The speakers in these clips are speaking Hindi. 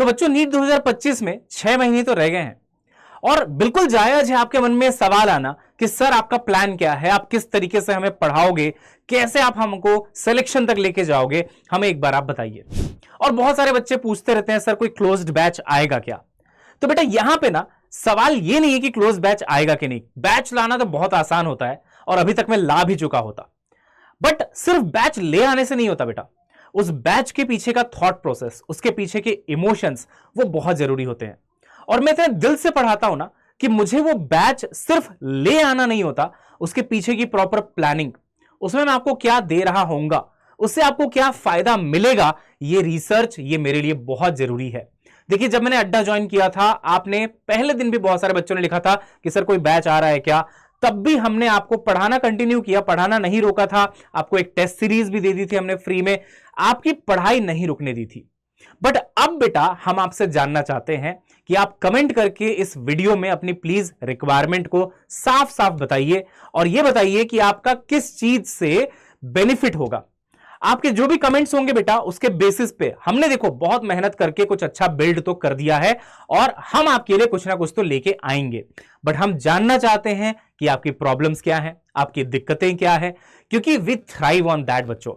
तो बच्चों नीट 2025 में 6 महीने तो रह गए हैं और बिल्कुल जायज है आपके मन में सवाल आना कि सर आपका प्लान क्या है, आप किस तरीके से हमें पढ़ाओगे, कैसे आप हमको सिलेक्शन तक लेके जाओगे, हमें एक बार आप बताइए। और बहुत सारे बच्चे पूछते रहते हैं सर कोई क्लोज्ड बैच आएगा क्या। तो बेटा यहां पे ना सवाल ये नहीं है कि क्लोज बैच आएगा कि नहीं, बैच लाना तो बहुत आसान होता है और अभी तक मैं ला भी चुका होता, बट सिर्फ बैच ले आने से नहीं होता बेटा। उस बैच के पीछे का थॉट प्रोसेस, उसके पीछे के इमोशंस वो बहुत जरूरी होते हैं। और मैं इतने दिल से पढ़ाता हूं ना कि मुझे वो बैच सिर्फ ले आना नहीं होता, उसके पीछे की प्रॉपर प्लानिंग, उसमें मैं आपको क्या दे रहा होऊंगा, उससे आपको क्या फायदा मिलेगा, ये रिसर्च ये मेरे लिए बहुत जरूरी है। देखिए जब मैंने अड्डा ज्वाइन किया था, आपने पहले दिन भी बहुत सारे बच्चों ने लिखा था कि सर कोई बैच आ रहा है क्या, तब भी हमने आपको पढ़ाना कंटिन्यू किया, पढ़ाना नहीं रोका था, आपको एक टेस्ट सीरीज भी दे दी थी हमने फ्री में, आपकी पढ़ाई नहीं रुकने दी थी। बट अब बेटा हम आपसे जानना चाहते हैं कि आप कमेंट करके इस वीडियो में अपनी प्लीज रिक्वायरमेंट को साफ साफ बताइए और यह बताइए कि आपका किस चीज से बेनिफिट होगा। आपके जो भी कमेंट्स होंगे बेटा उसके बेसिस पे हमने देखो बहुत मेहनत करके कुछ अच्छा बिल्ड तो कर दिया है और हम आपके लिए कुछ ना कुछ तो लेके आएंगे। बट हम जानना चाहते हैं कि आपकी प्रॉब्लम्स क्या हैं, आपकी दिक्कतें क्या है, क्योंकि वी थ्राइव ऑन दैट बच्चों।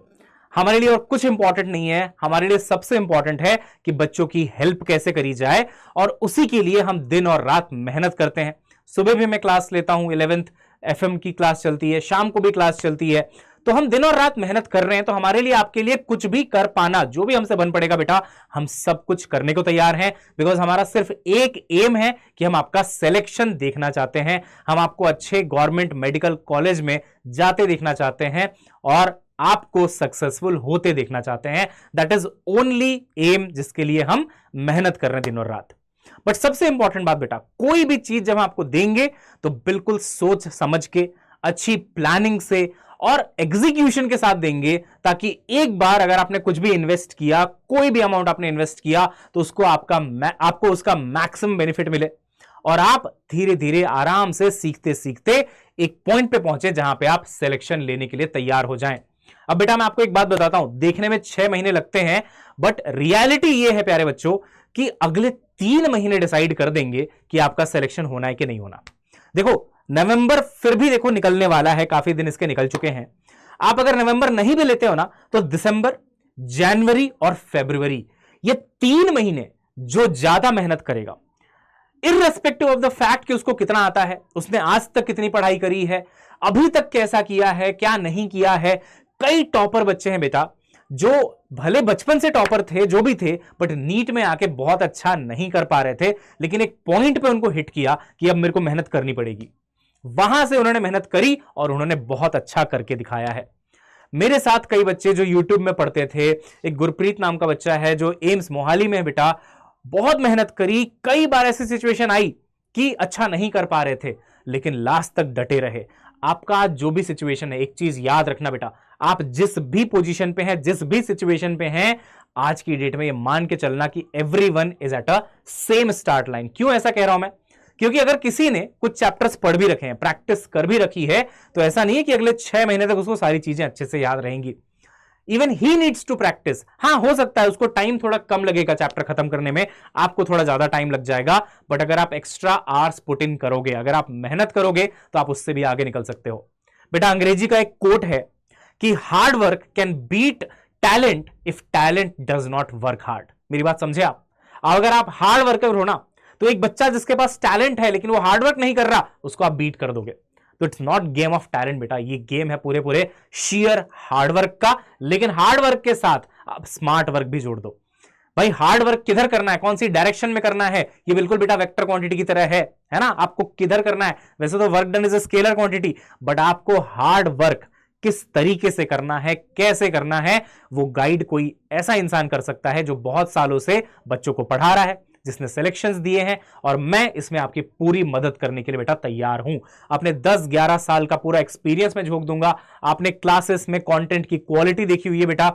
हमारे लिए और कुछ इंपॉर्टेंट नहीं है, हमारे लिए सबसे इंपॉर्टेंट है कि बच्चों की हेल्प कैसे करी जाए और उसी के लिए हम दिन और रात मेहनत करते हैं। सुबह भी मैं क्लास लेता हूं, 11th FM की क्लास चलती है, शाम को भी क्लास चलती है, तो हम दिन और रात मेहनत कर रहे हैं। तो हमारे लिए आपके लिए कुछ भी कर पाना, जो भी हमसे बन पड़ेगा बेटा, हम सब कुछ करने को तैयार हैं। बिकॉज हमारा सिर्फ एक एम है कि हम आपका सिलेक्शन देखना चाहते हैं, हम आपको अच्छे गवर्नमेंट मेडिकल कॉलेज में जाते देखना चाहते हैं और आपको सक्सेसफुल होते देखना चाहते हैं। दैट इज ओनली एम जिसके लिए हम मेहनत कर रहे हैं दिन और रात। बट सबसे इंपॉर्टेंट बात बेटा, कोई भी चीज जब हम आपको देंगे तो बिल्कुल सोच समझ के, अच्छी प्लानिंग से और एग्जीक्यूशन के साथ देंगे, ताकि एक बार अगर आपने कुछ भी इन्वेस्ट किया, कोई भी अमाउंट आपने इन्वेस्ट किया, तो उसको आपको उसका मैक्सिमम बेनिफिट मिले और आप धीरे धीरे आराम से सीखते सीखते एक पॉइंट पे पहुंचे जहां पे आप सिलेक्शन लेने के लिए तैयार हो जाएं। अब बेटा मैं आपको एक बात बताता हूं, देखने में 6 महीने लगते हैं, बट रियलिटी ये है प्यारे बच्चों कि अगले 3 महीने डिसाइड कर देंगे कि आपका सिलेक्शन होना है कि नहीं होना। देखो नवंबर फिर भी देखो निकलने वाला है, काफी दिन इसके निकल चुके हैं। आप अगर नवंबर नहीं भी लेते हो ना, तो दिसंबर, जनवरी और फरवरी, ये 3 महीने जो ज्यादा मेहनत करेगा, इररेस्पेक्टिव ऑफ द फैक्ट कि उसको कितना आता है, उसने आज तक कितनी पढ़ाई करी है, अभी तक कैसा किया है, क्या नहीं किया है। कई टॉपर बच्चे हैं बेटा जो भले बचपन से टॉपर थे, जो भी थे, बट नीट में आके बहुत अच्छा नहीं कर पा रहे थे, लेकिन एक पॉइंट पे उनको हिट किया कि अब मेरे को मेहनत करनी पड़ेगी। वहां से उन्होंने मेहनत करी और उन्होंने बहुत अच्छा करके दिखाया है। मेरे साथ कई बच्चे जो यूट्यूब में पढ़ते थे, एक गुरप्रीत नाम का बच्चा है जो एम्स मोहाली में है बेटा, बहुत मेहनत करी, कई बार ऐसी सिचुएशन आई कि अच्छा नहीं कर पा रहे थे, लेकिन लास्ट तक डटे रहे। आपका जो भी सिचुएशन है, एक चीज याद रखना बेटा, आप जिस भी पोजीशन पे हैं, जिस भी सिचुएशन पे हैं, आज की डेट में ये मान के चलना कि everyone is at a same start line. क्यों ऐसा कह रहा हूं मैं? क्योंकि अगर किसी ने कुछ चैप्टर्स पढ़ भी रखे हैं, प्रैक्टिस कर भी रखी है, तो ऐसा नहीं है कि अगले 6 महीने तक उसको सारी चीजें अच्छे से याद रहेंगी। Even he needs to practise. हाँ, हो सकता है उसको टाइम थोड़ा कम लगेगा चैप्टर खत्म करने में, आपको थोड़ा ज्यादा टाइम लग जाएगा, बट अगर आप एक्स्ट्रा आवर्स पुट इन करोगे, अगर आप मेहनत करोगे, तो आप उससे भी आगे निकल सकते हो। बेटा अंग्रेजी का एक कोट है कि hard work can beat talent if talent does not work hard. मेरी बात समझे आप? अगर आप हार्ड वर्कर हो ना, तो एक बच्चा जिसके पास टैलेंट है लेकिन वो हार्ड वर्क नहीं कर रहा, उसको आप बीट कर दोगे। तो it's not game of talent बेटा, ये गेम है पूरे पूरे शेयर हार्डवर्क का। लेकिन हार्डवर्क के साथ आप स्मार्ट वर्क भी जोड़ दो। भाई हार्ड वर्क किधर करना है, कौन सी डायरेक्शन में करना है, ये बिल्कुल बेटा वेक्टर क्वांटिटी की तरह है ना। आपको किधर करना है, वैसे तो work done is a scalar quantity, but आपको हार्ड वर्क किस तरीके से करना है, कैसे करना है, वो गाइड कोई ऐसा इंसान कर सकता है जो बहुत सालों से बच्चों को पढ़ा रहा है, जिसने सिलेक्शंस दिए हैं, और मैं इसमें आपकी पूरी मदद करने के लिए बेटा तैयार हूं। अपने 10-11 साल का पूरा एक्सपीरियंस में झोंक दूंगा। आपने क्लासेस में कंटेंट की क्वालिटी देखी हुई है बेटा,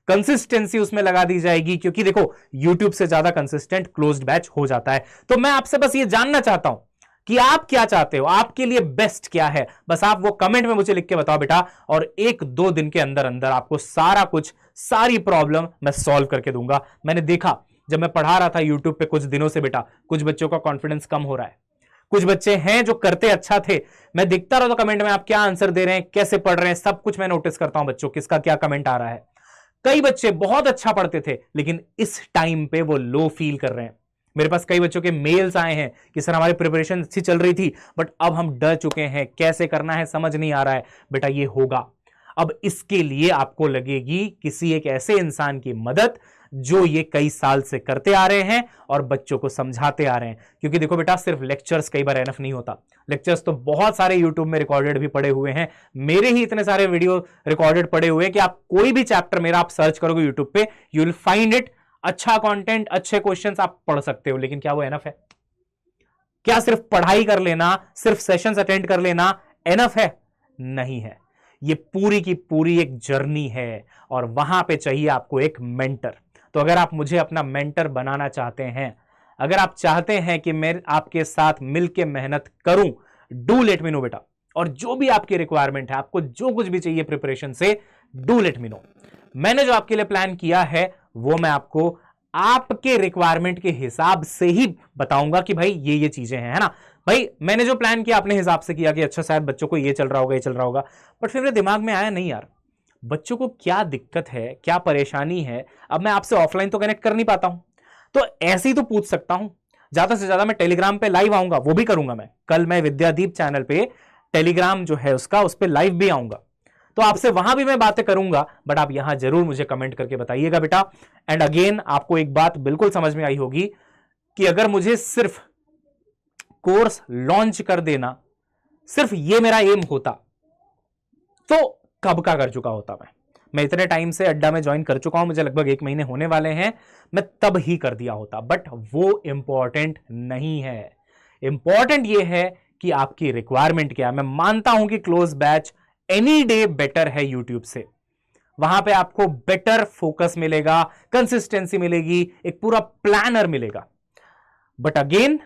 कंसिस्टेंसी उसमें लगा दी जाएगी, क्योंकि देखो यूट्यूब से ज्यादा कंसिस्टेंट क्लोज्ड बैच हो जाता है। तो मैं आपसे बस ये जानना चाहता हूं कि आप क्या चाहते हो, आपके लिए बेस्ट क्या है, बस आप वो कमेंट में मुझे लिख के बताओ बेटा, और 1-2 दिन के अंदर अंदर आपको सारा कुछ, सारी प्रॉब्लम मैं सॉल्व करके दूंगा। मैंने देखा जब मैं पढ़ा रहा था यूट्यूब पे कुछ दिनों से बेटा, कुछ बच्चों का कॉन्फिडेंस कम हो रहा है, कुछ बच्चे हैं जो करते अच्छा थे, मैं देखता रहता कमेंट में आप क्या आंसर दे रहे हैं, कैसे पढ़ रहे हैं, सब कुछ मैं नोटिस करता हूं बच्चों, किसका क्या कमेंट आ रहा है। कई बच्चे बहुत अच्छा पढ़ते थे लेकिन इस टाइम पे वो लो फील कर रहे हैं। मेरे पास कई बच्चों के मेल्स आए हैं कि सर हमारी प्रिपरेशन अच्छी चल रही थी बट अब हम डर चुके हैं, कैसे करना है समझ नहीं आ रहा है। बेटा ये होगा, अब इसके लिए आपको लगेगी किसी एक ऐसे इंसान की मदद जो ये कई साल से करते आ रहे हैं और बच्चों को समझाते आ रहे हैं। क्योंकि देखो बेटा, सिर्फ लेक्चर्स कई बार एनफ नहीं होता, लेक्चर्स तो बहुत सारे यूट्यूब में रिकॉर्डेड भी पड़े हुए हैं। मेरे ही इतने सारे वीडियो रिकॉर्डेड पड़े हुए हैं कि आप कोई भी चैप्टर मेरा आप सर्च करोगे यूट्यूब पे, यू विल फाइंड इट। अच्छा कंटेंट, अच्छे क्वेश्चंस आप पढ़ सकते हो, लेकिन क्या वो एनफ है? क्या सिर्फ पढ़ाई कर लेना, सिर्फ सेशंस अटेंड कर लेना एनफ है? नहीं है। ये पूरी की पूरी एक जर्नी है और वहां पे चाहिए आपको एक मेंटर। तो अगर आप मुझे अपना मेंटर बनाना चाहते हैं, अगर आप चाहते हैं कि मैं आपके साथ मिलकर मेहनत करूं, डू लेट मी नो बेटा। और जो भी आपकी रिक्वायरमेंट है, आपको जो कुछ भी चाहिए प्रिपरेशन से, डू लेट मी नो। मैंने जो आपके लिए प्लान किया है वो मैं आपको आपके रिक्वायरमेंट के हिसाब से ही बताऊंगा कि भाई ये चीजें हैं, है ना। भाई मैंने जो प्लान किया अपने हिसाब से किया कि अच्छा शायद बच्चों को ये चल रहा होगा, ये चल रहा होगा, बट फिर मेरे दिमाग में आया नहीं यार, बच्चों को क्या दिक्कत है, क्या परेशानी है, अब मैं आपसे ऑफलाइन तो कनेक्ट कर नहीं पाता हूं, तो ऐसे ही तो पूछ सकता हूं। ज्यादा से ज्यादा मैं टेलीग्राम पे लाइव आऊंगा, वो भी करूंगा मैं। कल मैं विद्यादीप चैनल पे टेलीग्राम जो है उसका, उस पर लाइव भी आऊंगा, तो आपसे वहां भी मैं बातें करूंगा। बट आप यहां जरूर मुझे कमेंट करके बताइएगा बेटा। एंड अगेन आपको एक बात बिल्कुल समझ में आई होगी कि अगर मुझे सिर्फ कोर्स लॉन्च कर देना, सिर्फ ये मेरा एम होता तो कब का कर चुका होता। मैं इतने टाइम से अड्डा में ज्वाइन कर चुका हूं, मुझे लगभग 1 महीने होने वाले हैं, मैं तब ही कर दिया होता। बट वो इंपॉर्टेंट नहीं है। इंपॉर्टेंट ये है कि आपकी रिक्वायरमेंट क्या है। मैं मानता हूं कि close batch any day better है यूट्यूब से, वहां पे आपको बेटर फोकस मिलेगा, कंसिस्टेंसी मिलेगी, एक पूरा प्लानर मिलेगा। बट अगेन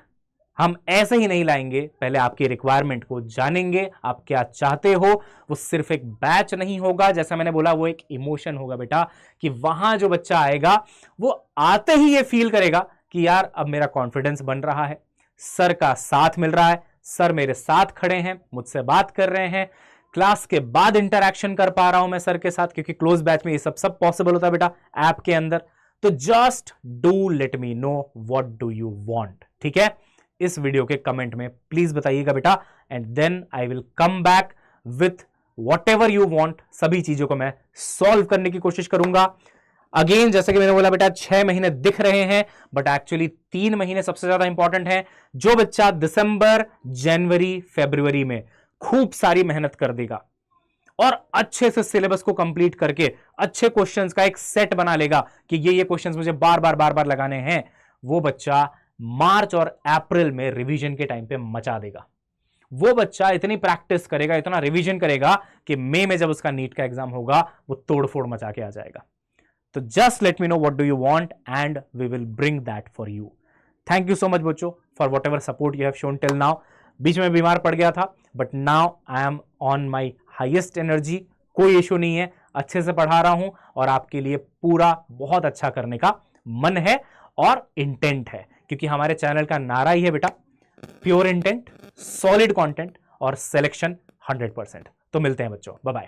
हम ऐसे ही नहीं लाएंगे, पहले आपकी रिक्वायरमेंट को जानेंगे, आप क्या चाहते हो। वो सिर्फ एक बैच नहीं होगा, जैसा मैंने बोला वो एक इमोशन होगा बेटा, कि वहां जो बच्चा आएगा वो आते ही ये फील करेगा कि यार अब मेरा कॉन्फिडेंस बन रहा है, सर का साथ मिल रहा है, सर मेरे साथ खड़े हैं, मुझसे बात कर रहे हैं, क्लास के बाद इंटरैक्शन कर पा रहा हूं मैं सर के साथ, क्योंकि क्लोज बैच में ये सब पॉसिबल होता है बेटा ऐप के अंदर। तो just do let me know what do you want, ठीक है। इस वीडियो के कमेंट में प्लीज बताइएगा बेटा, and then I will come back with whatever you want. सभी चीजों को मैं सॉल्व करने की कोशिश करूंगा। अगेन जैसे कि मैंने बोला बेटा, 6 महीने दिख रहे हैं बट एक्चुअली 3 महीने सबसे ज्यादा इंपॉर्टेंट है। जो बच्चा दिसंबर, जनवरी, फरवरी में खूब सारी मेहनत कर देगा और अच्छे से सिलेबस को कंप्लीट करके अच्छे क्वेश्चंस का एक सेट बना लेगा कि ये क्वेश्चंस मुझे बार बार लगाने हैं, वो बच्चा मार्च और अप्रैल में रिवीजन के टाइम पे मचा देगा। वो बच्चा इतनी प्रैक्टिस करेगा, इतना रिवीजन करेगा कि मई में जब उसका नीट का एग्जाम होगा वो तोड़फोड़ मचा के आ जाएगा। तो just let me know what do you want and we will bring that for you. Thank you so much बच्चों for whatever support you have shown till now. बीच में बीमार पड़ गया था but now I am on my highest energy, कोई इशू नहीं है, अच्छे से पढ़ा रहा हूं और आपके लिए पूरा बहुत अच्छा करने का मन है और इंटेंट है, क्योंकि हमारे चैनल का नारा ही है बेटा, प्योर इंटेंट, सॉलिड कंटेंट और सिलेक्शन 100%। तो मिलते हैं बच्चों, बाय बाय।